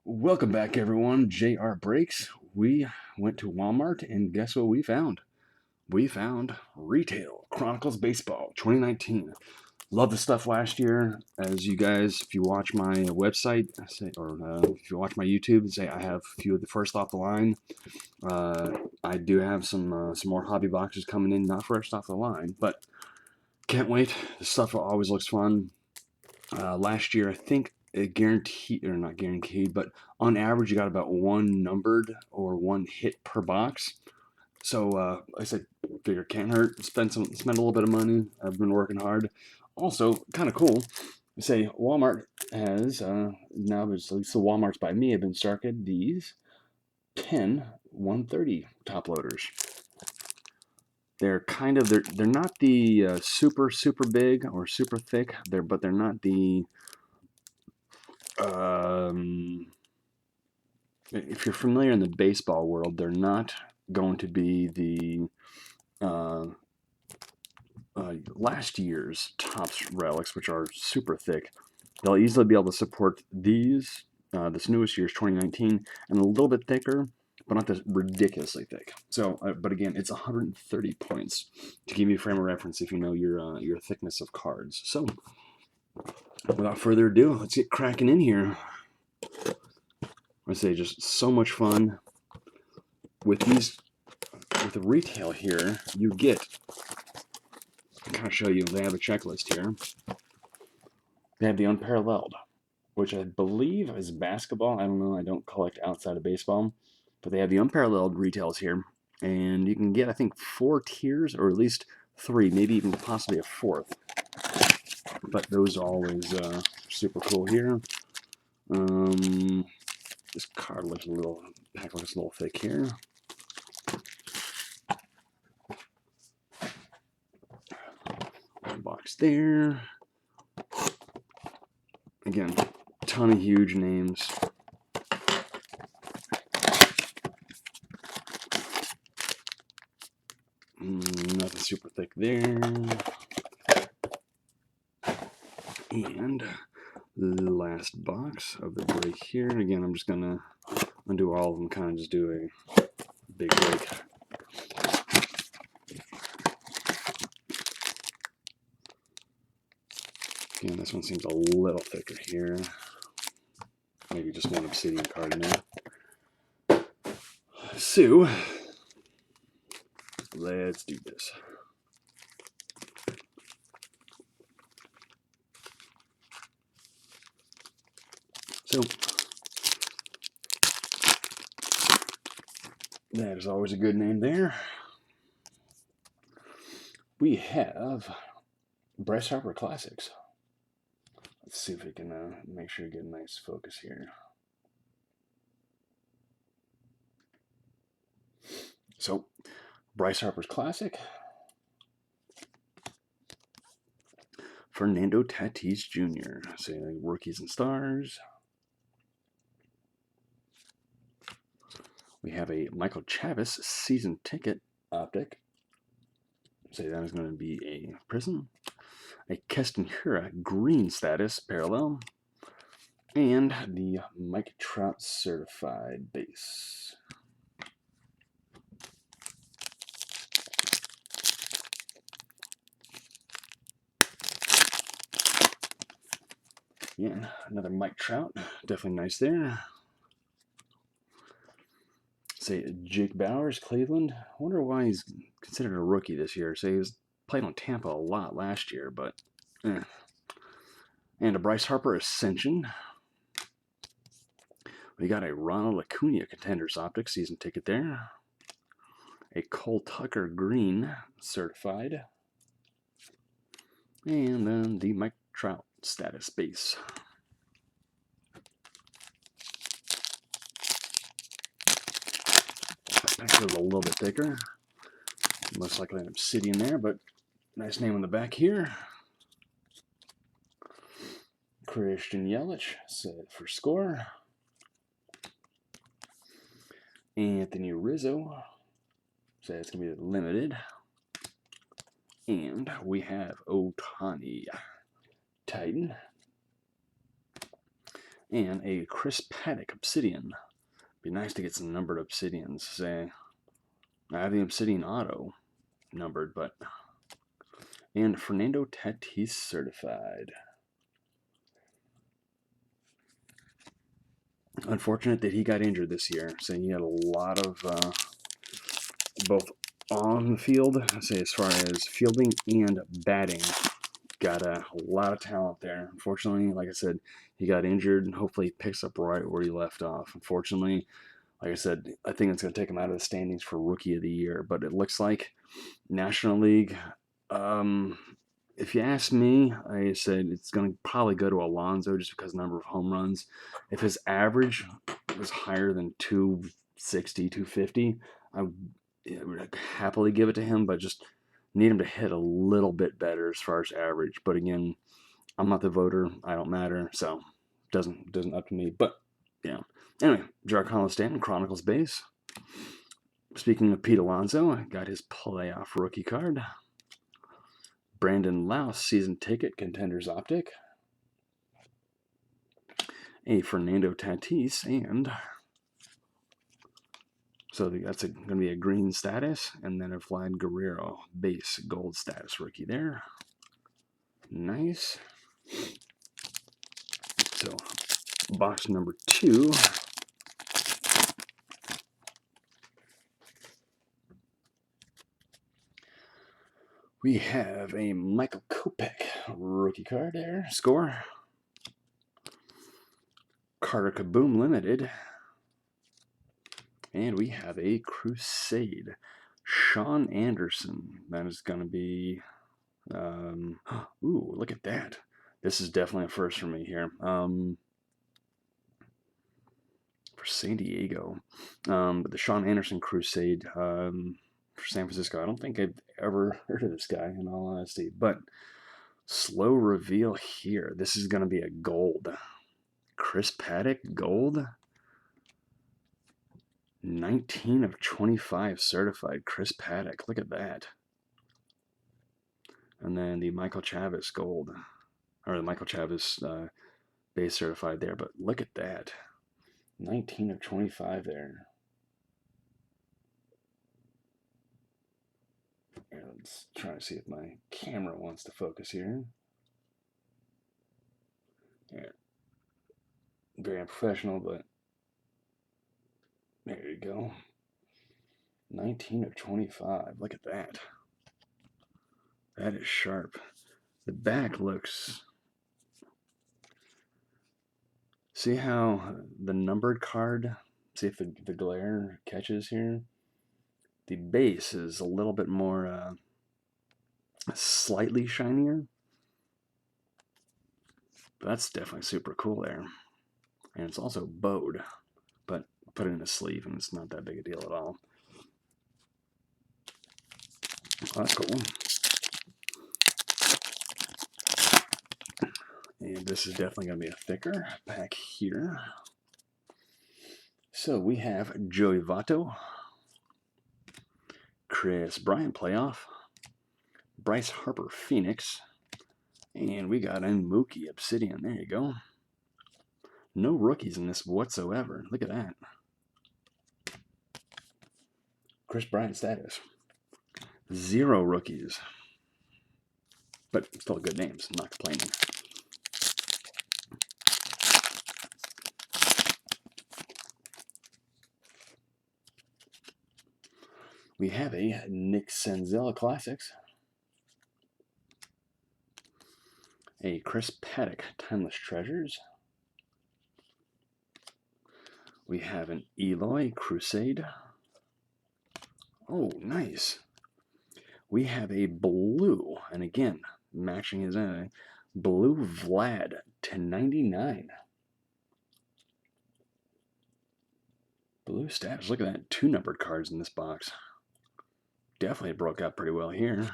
Welcome back, everyone. JR Breaks. We went to Walmart, and guess what we found? We found Retail Chronicles Baseball 2019. Love the stuff last year. As you guys, if you watch my website, if you watch my YouTube, say I have a few of the first off the line. I do have some more hobby boxes coming in, not first off the line, but can't wait. The stuff always looks fun. Last year, I think it guaranteed, or not guaranteed, but on average, you got about one numbered or one hit per box. So I said, figure can't hurt. Spend a little bit of money. I've been working hard. Also, kind of cool. Say Walmart has now, at least the WalMarts by me have been started these 10 130 top loaders. They're not the super big or super thick. They're not the um, if you're familiar in the baseball world, they're not going to be the uh, last year's Topps relics, which are super thick. They'll easily be able to support these, this newest year's 2019, and a little bit thicker, but not this ridiculously thick. So, but again, it's 130 points to give you a frame of reference if you know your thickness of cards. So, without further ado, let's get cracking in here. I say just so much fun with these. With the retail here, you get, I'll kind of show you, they have a checklist here. They have the unparalleled, which I believe is basketball. I don't know, I don't collect outside of baseball, but they have the unparalleled retails here. And you can get, I think, 4 tiers, or at least 3, maybe even possibly a 4th. But those are always super cool here. This card looks pack looks a little thick here. One box there. Again, ton of huge names. Nothing super thick there. And the last box of the break here. And again, I'm just gonna undo all of them, kind of just do a big break. Again, this one seems a little thicker here. Maybe just one obsidian card in there. So, let's do this. So, that is always a good name there. We have Bryce Harper Classics. Let's see if we can make sure we get a nice focus here. So, Bryce Harper's Classic. Fernando Tatis Jr. Say rookies and stars. We have a Michael Chavis season ticket optic. Say that is going to be a prism. A Keston Hiura green status parallel. And the Mike Trout certified base. Yeah, another Mike Trout. Definitely nice there. Say Jake Bowers, Cleveland. I wonder why he's considered a rookie this year. Say he was played on Tampa a lot last year, but And a Bryce Harper Ascension. We got a Ronald Acuna Contenders Optic season ticket there. A Cole Tucker green certified. And then the Mike Trout status base. Actually, a little bit thicker. Most likely an obsidian there, but nice name on the back here. Christian Yelich set for score. Anthony Rizzo. So it's going to be limited. And we have Ohtani Titan. and a Chris Paddock Obsidian. Be nice to get some numbered Obsidians. Say, I have the Obsidian Auto numbered, but. And Fernando Tatis certified. Unfortunate that he got injured this year. So he had a lot of both on the field, say as far as fielding and batting. Got a lot of talent there. Unfortunately, like I said, he got injured and hopefully he picks up right where he left off. Unfortunately, like I said, I think it's going to take him out of the standings for Rookie of the Year. But it looks like National League, if you ask me, I said it's going to probably go to Alonso just because of the number of home runs. If his average was higher than 260, 250, I would happily give it to him, but just need him to hit a little bit better as far as average. But again, I'm not the voter. I don't matter, so doesn't up to me. But yeah. Anyway, Giancarlo Stanton, Chronicles base. Speaking of Pete Alonso, I got his playoff rookie card. Brandon Louse, season ticket, Contenders Optic. A Fernando Tatis, and so that's going to be a green status, and then a Vlad Guerrero base gold status rookie there. Nice. So, box number 2. We have a Michael Kopech rookie card there. Score. Carter Kaboom Limited. And we have a Crusade. Sean Anderson. That is going to be... ooh, look at that. This is definitely a first for me here. For San Diego. But the Sean Anderson Crusade for San Francisco. I don't think I've ever heard of this guy, in all honesty. But slow reveal here. This is going to be a gold. Chris Paddock, gold. 19 of 25 certified. Chris Paddock. Look at that. And then the Michael Chavis gold. Or the Michael Chavis base certified there. But look at that. 19 of 25 there. Let's try to see if my camera wants to focus here. Yeah. Very unprofessional, but there you go. 19 of 25. Look at that. That is sharp. The back looks... See how the numbered card, see if the glare catches here? The base is a little bit more, slightly shinier. But that's definitely super cool there. And it's also bowed, but put it in a sleeve and it's not that big a deal at all. Oh, that's cool. And this is definitely going to be a thicker pack here. So we have Joey Votto, Chris Bryant playoff, Bryce Harper Phoenix, and we got a Mookie Obsidian. There you go. No rookies in this whatsoever. Look at that. Chris Bryant status. 0 rookies. But still good names. I'm not complaining. We have a Nick Senzel Classics. A Chris Paddock Timeless Treasures. We have an Eloy Crusade. Oh, nice. We have a blue, and again, matching his blue Vlad /99. Blue stats. Look at that. 2 numbered cards in this box. Definitely broke out pretty well here.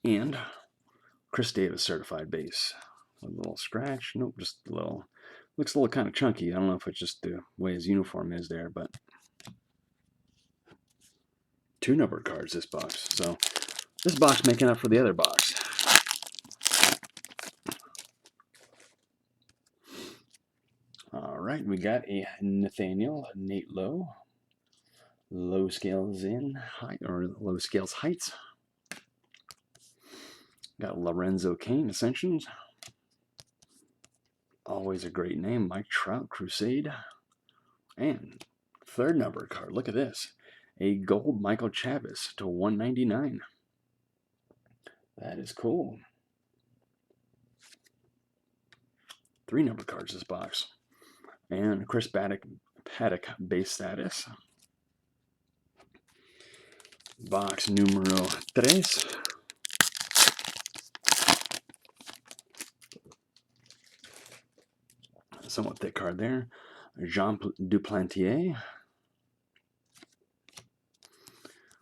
And Chris Davis certified base. A little scratch. Nope, just a little. Looks a little kind of chunky. I don't know if it's just the way his uniform is there, but 2 numbered cards this box. So this box making up for the other box. All right, we got a Nathaniel Nate Low. Low scales in height, or low scales heights. Got Lorenzo Kane Ascensions. Always a great name. Mike Trout Crusade. And third number card. Look at this. A gold Michael Chavis to 199. That is cool. 3 number cards this box. And Chris Paddock base status. Box numero 3. Somewhat thick card there. Jean Duplantier.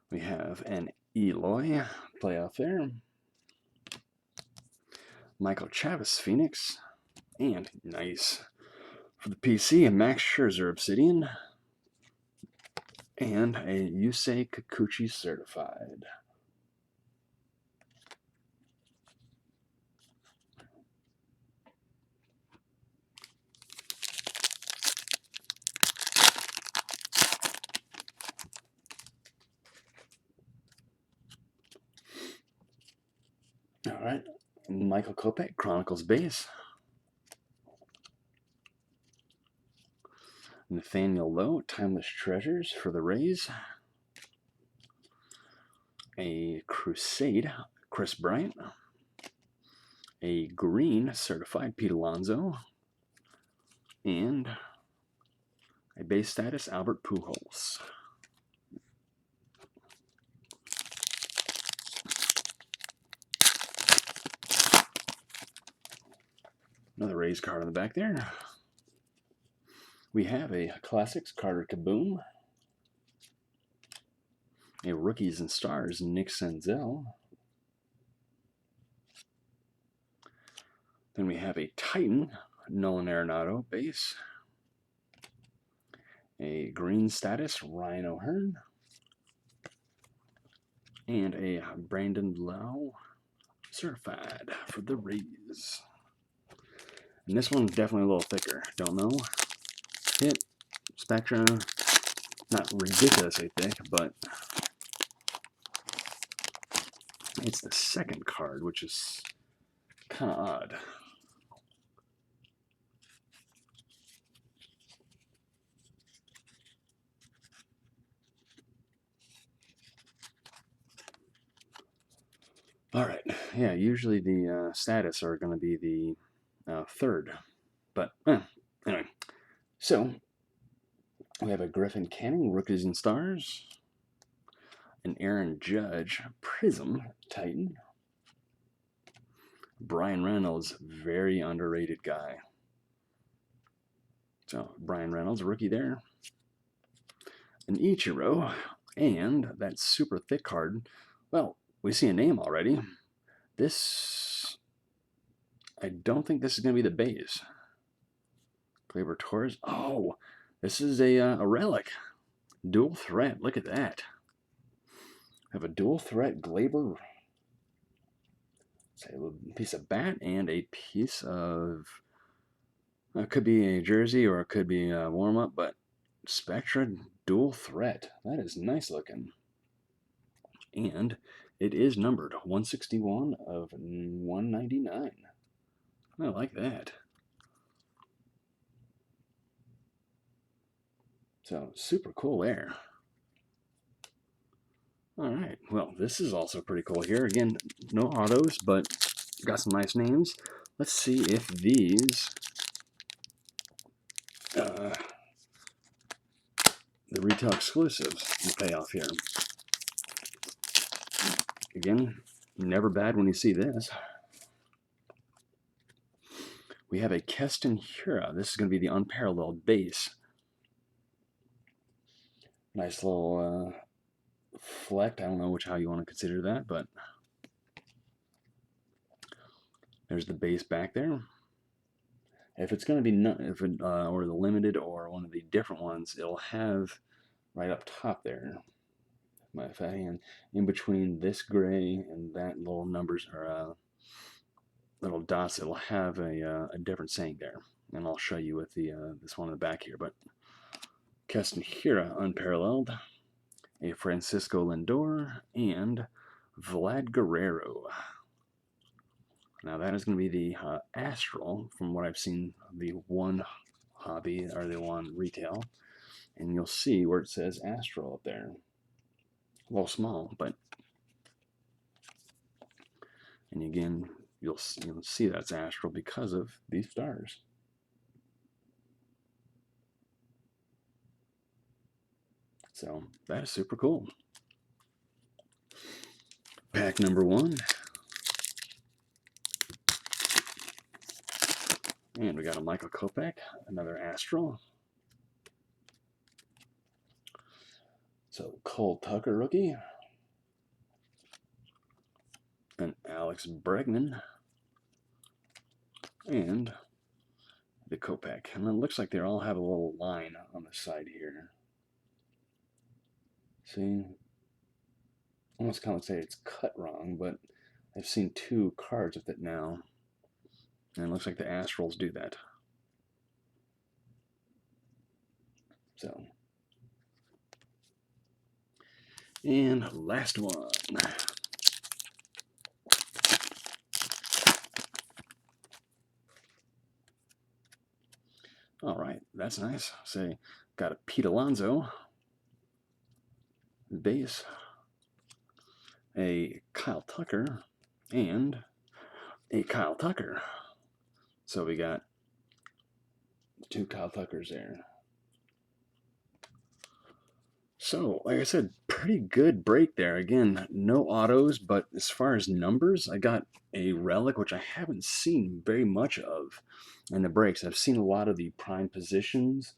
We have an Eloy playoff there. Michael Chavis Phoenix. And nice. For the PC, a Max Scherzer Obsidian. And a Yusei Kikuchi Certified. All right, Michael Kopech, Chronicles base. Nathaniel Lowe, Timeless Treasures for the Rays. A Crusade, Chris Bryant. A green certified Pete Alonso. And a base status Albert Pujols. Another Rays card on the back there. We have a Classics Carter Kaboom. A Rookies and Stars Nick Senzel. Then we have a Titan Nolan Arenado base. A green status Ryan O'Hearn. And a Brandon Lau certified for the Rays. And this one's definitely a little thicker. Don't know. Hit, Spectra, not ridiculously thick, but it's the second card, which is kind of odd. All right, yeah, usually the status are going to be the third, but anyway. So we have a Griffin Canning, Rookies and Stars, an Aaron Judge Prism Titan, Brian Reynolds, very underrated guy. So Brian Reynolds, rookie there, an Ichiro, and that super thick card. Well, we see a name already. This, I don't think this is going to be the base. Gleyber Torres. Oh, this is a relic. Dual threat. Look at that. I have a dual threat Gleyber. Say a piece of bat and a piece of. It could be a jersey or it could be a warm up, but Spectra dual threat. That is nice looking. And it is numbered 161 of 199. I like that. So super cool there. All right, well, this is also pretty cool here. Again, no autos, but got some nice names. Let's see if these, the retail exclusives will pay off here. Again, never bad when you see this. We have a Keston Hura. This is going to be the unparalleled base. Nice little fleck. I don't know how you want to consider that, but there's the base back there. If it's going to be or the limited or one of the different ones, it'll have right up top there. My fat hand in between this gray and that little numbers or little dots. It'll have a different saying there, and I'll show you with the this one in the back here. But Keston Hira, unparalleled, a Francisco Lindor, and Vlad Guerrero. Now that is going to be the Astral, from what I've seen, the one hobby or the one retail, and you'll see where it says Astral up there. A little small, but and again you'll see that's Astral because of these stars. So that is super cool. Pack number 1. And we got a Michael Kopech, another Astral. So Cole Tucker rookie. And Alex Bregman. And the Kopech. And it looks like they all have a little line on the side here. See? Almost kind of say it's cut wrong, but I've seen 2 cards with it now. And it looks like the Astrals do that. So. And last one. All right, that's nice. Say, got a Pete Alonso base, a Kyle Tucker, and a Kyle Tucker. So we got 2 Kyle Tuckers there. So, like I said, pretty good break there. Again, no autos, but as far as numbers, I got a relic, which I haven't seen very much of in the breaks. I've seen a lot of the prime positions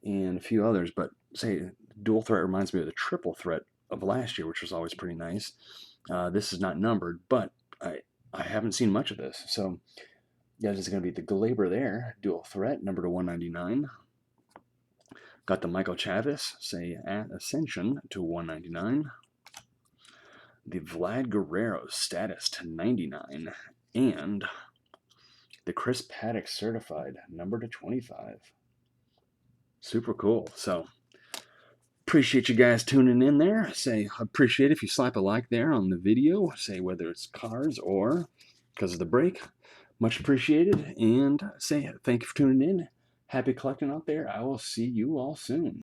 and a few others, but say dual threat reminds me of the triple threat of last year, which was always pretty nice. This is not numbered, but I haven't seen much of this. So, yeah, this is going to be the Glaber there, dual threat, number to 199. Got the Michael Chavis, say at Ascension to 199. The Vlad Guerrero status to 99. And the Chris Paddock certified number to 25. Super cool. So appreciate you guys tuning in there. Say appreciate if you slap a like there on the video. Say whether it's cars or because of the break. Much appreciated. And say thank you for tuning in. Happy collecting out there. I will see you all soon.